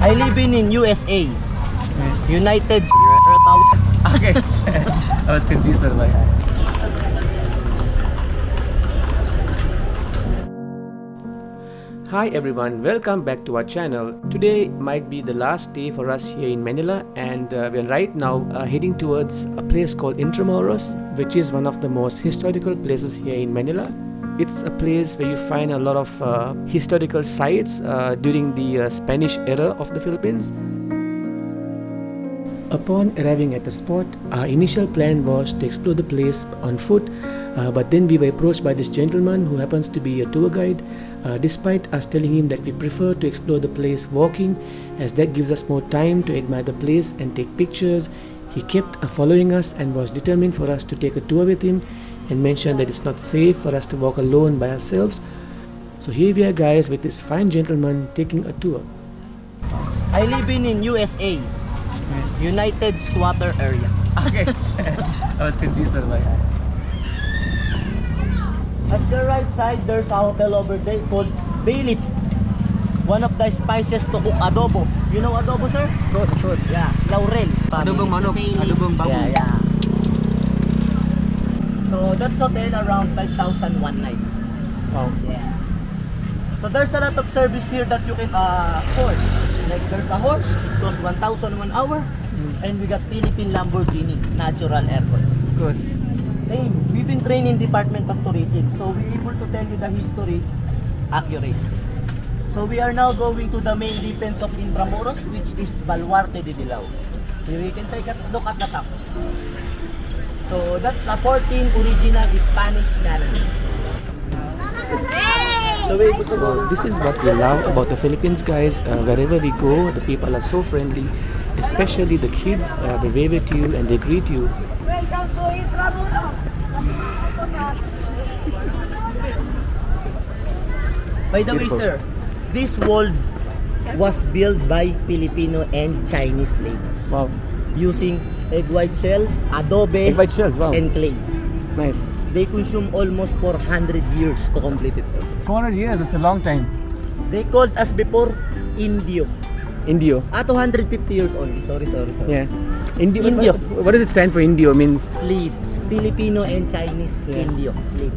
I live in USA. United. Okay. I was confused by that. Hi everyone, welcome back to our channel. Today might be the last day for us here in Manila, and we're right now heading towards a place called Intramuros, which is one of the most historical places here in Manila. It's a place where you find a lot of historical sites during the Spanish era of the Philippines. Upon arriving at the spot, our initial plan was to explore the place on foot, but then we were approached by this gentleman who happens to be a tour guide. Despite us telling him that we prefer to explore the place walking, as that gives us more time to admire the place and take pictures, he kept following us and was determined for us to take a tour with him, and mentioned that it's not safe for us to walk alone by ourselves. So here we are, guys, with this fine gentleman taking a tour. I live in USA. United Squatter area. Okay. I was confused by that. At the right side, there's a hotel over there called Bayleaf. One of the spices to cook adobo. You know adobo, sir? Of course. Yeah, laurel. Adobong manok, adobong baboy. Yeah. So that's hotel around 5,000 one night. Wow. Yeah. So there's a lot of service here that you can afford. Like there's a horse, it costs 1,000 1 hour. And we got Philippine Lamborghini, natural aircon. Of course. Same. We've been trained in Department of Tourism, so we're able to tell you the history accurate. So we are now going to the main defense of Intramuros, which is Baluarte de Dilao. Here you can take a look at the top. So that's a 14 original Spanish cannon. So this is what we love about the Philippines, guys. Wherever we go, the people are so friendly, especially the kids. They wave at you and they greet you. By the way, sir, this wall was built by Filipino and Chinese slaves. Wow. Using egg white shells, adobe, Egg white shells, wow. and clay. Nice. They consume almost 400 years to complete it. 400 years, that's a long time. They called us before Indio. Indio. 250 years only. Sorry. Yeah. Indio. Indio. What does it stand for? Indio means Slaves. Filipino and Chinese. Yeah. Indio. Slave.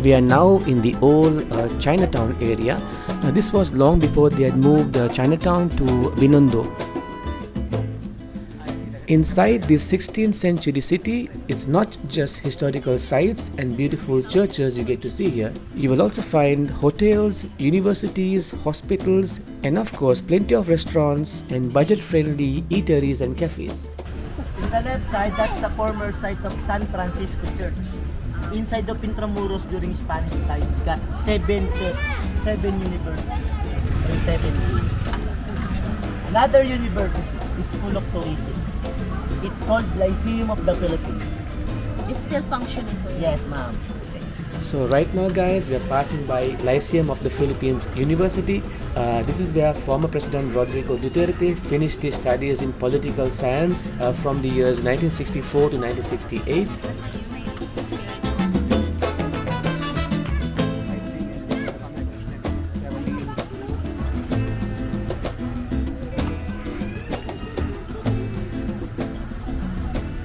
we are now in the old Chinatown area. This was long before they had moved Chinatown to Binondo. Inside this 16th century city, it's not just historical sites and beautiful churches you get to see here. You will also find hotels, universities, hospitals, and of course plenty of restaurants and budget-friendly eateries and cafes. In the left side, that's the former site of San Francisco Church. Inside of Intramuros during Spanish time, we got 7 churches, 7 universities, and 7 schools. Another university is full of tourism. It's called Lyceum of the Philippines. It's still functioning for you? Yes, ma'am. So right now, guys, we are passing by Lyceum of the Philippines University. This is where former President Rodrigo Duterte finished his studies in political science from the years 1964 to 1968.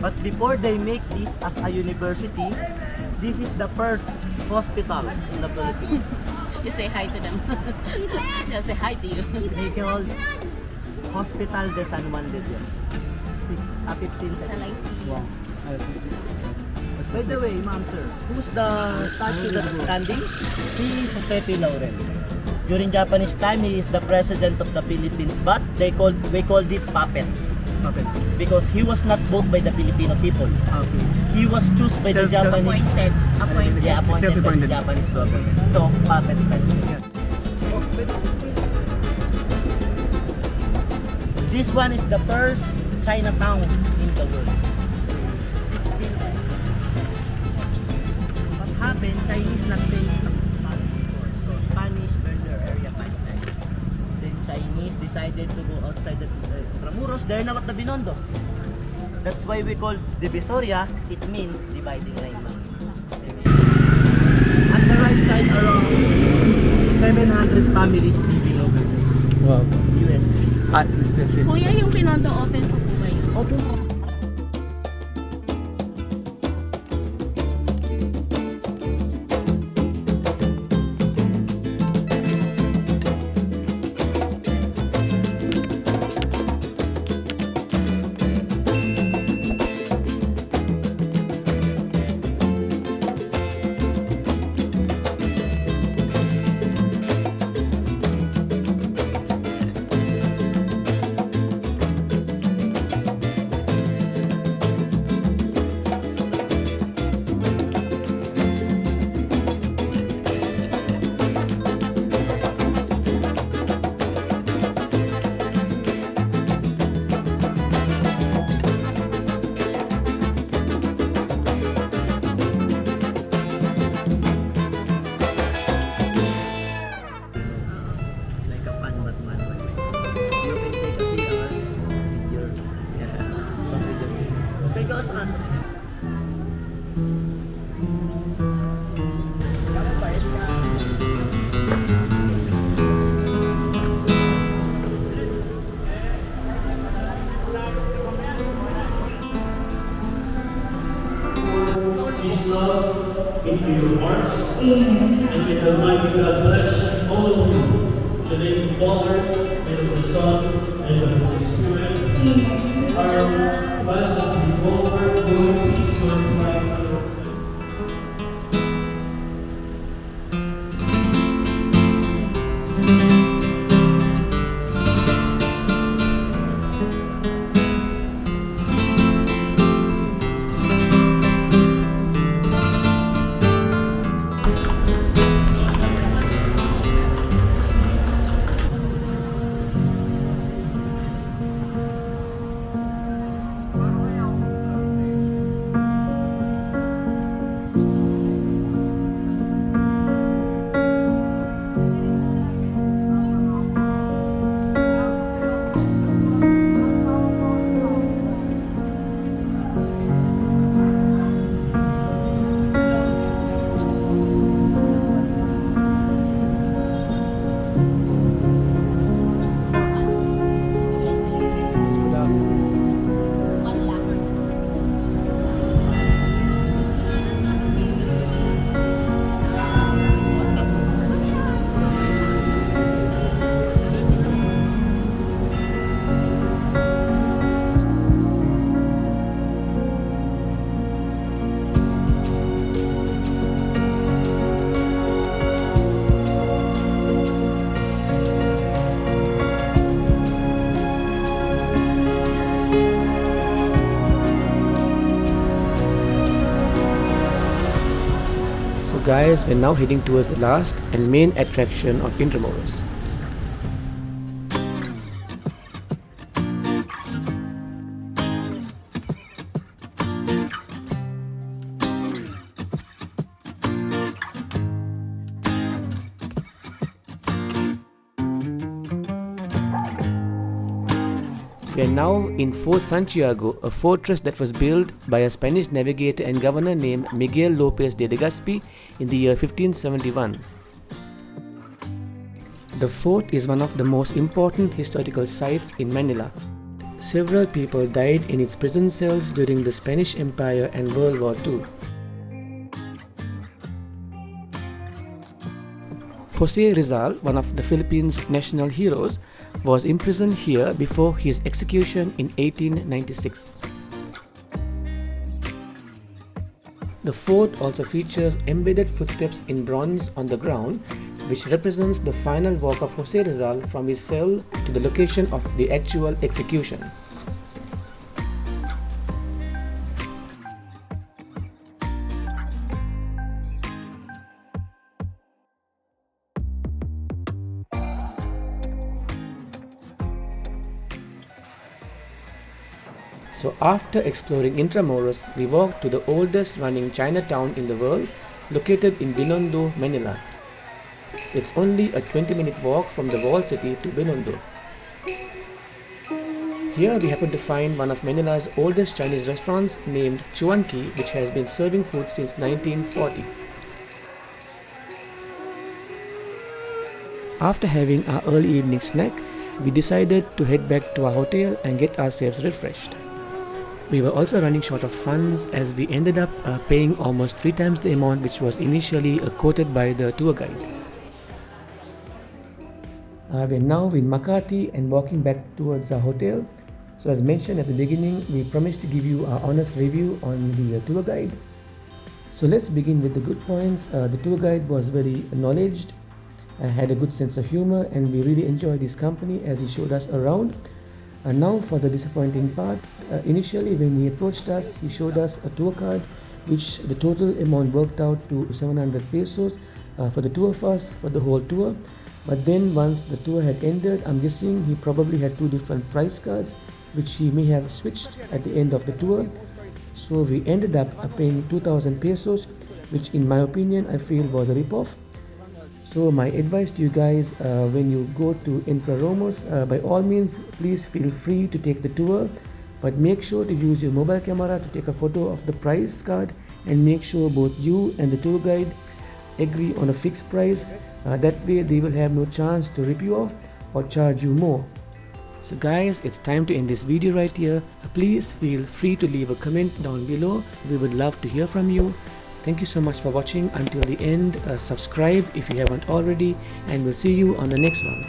But before they make this as a university, this is the first hospital in the Philippines. You say hi to them. They'll say hi to you. They called Hospital de San Juan de Dios. 15th Sa century. Lyceum. By the way, ma'am, sir, who's the statue that's standing? He is Jose Laurel. During Japanese time, he is the president of the Philippines, but we called it puppet. Bakit? because he was not bought by the Filipino people. Okay. He was chosen by the Japanese. Appointed. Yeah, appointed by the Self-appointed. Japanese government. So, puppet president. Yeah. This one is the first Chinatown in the world. 16. What happened? Chinese not based on Spanish before. So Spanish burned their area 5 times. Then Chinese decided to go outside the Intramuros. They're now at the Binondo. That's why we call Divisoria. It means dividing line. At the right side, around 700 families living over there. Wow. US. Especially. Kuya, yung Binondo open po ba yun? Opo. Like a fun but manual way. You can take a CR with your okay, go saan? Peace, love into your hearts. Amen. And may the Almighty God bless all of you. In the name of the Father, and of the Son, and of the Holy Spirit. Amen. Our bless us to be over, go in peace, go in life. One last. So guys, we're now heading towards the last and main attraction of Intramuros. We are now in Fort Santiago, a fortress that was built by a Spanish navigator and governor named Miguel Lopez de Legazpi in the year 1571. The fort is one of the most important historical sites in Manila. Several people died in its prison cells during the Spanish Empire and World War II. Jose Rizal, one of the Philippines' national heroes, was imprisoned here before his execution in 1896. The fort also features embedded footsteps in bronze on the ground, which represents the final walk of Jose Rizal from his cell to the location of the actual execution. So after exploring Intramuros, we walked to the oldest running Chinatown in the world, located in Binondo, Manila. It's only a 20-minute walk from the walled city to Binondo. Here we happen to find one of Manila's oldest Chinese restaurants named Chuanki, which has been serving food since 1940. After having our early evening snack, we decided to head back to our hotel and get ourselves refreshed. We were also running short of funds as we ended up paying almost 3 times the amount which was initially quoted by the tour guide. We're now in Makati and walking back towards our hotel. So as mentioned at the beginning, we promised to give you our honest review on the tour guide. So let's begin with the good points. The tour guide was very knowledgeable, had a good sense of humor, and we really enjoyed his company as he showed us around. And now for the disappointing part. Initially when he approached us, he showed us a tour card which the total amount worked out to 700 pesos for the two of us for the whole tour. But then once the tour had ended, I'm guessing he probably had 2 different price cards which he may have switched at the end of the tour. So we ended up paying 2000 pesos, which in my opinion I feel was a rip-off. So my advice to you guys, when you go to Intramuros, by all means please feel free to take the tour, but make sure to use your mobile camera to take a photo of the price card and make sure both you and the tour guide agree on a fixed price. That way they will have no chance to rip you off or charge you more. So guys, it's time to end this video right here. Please feel free to leave a comment down below. We would love to hear from you. Thank you so much for watching until the end. Subscribe if you haven't already, and we'll see you on the next one.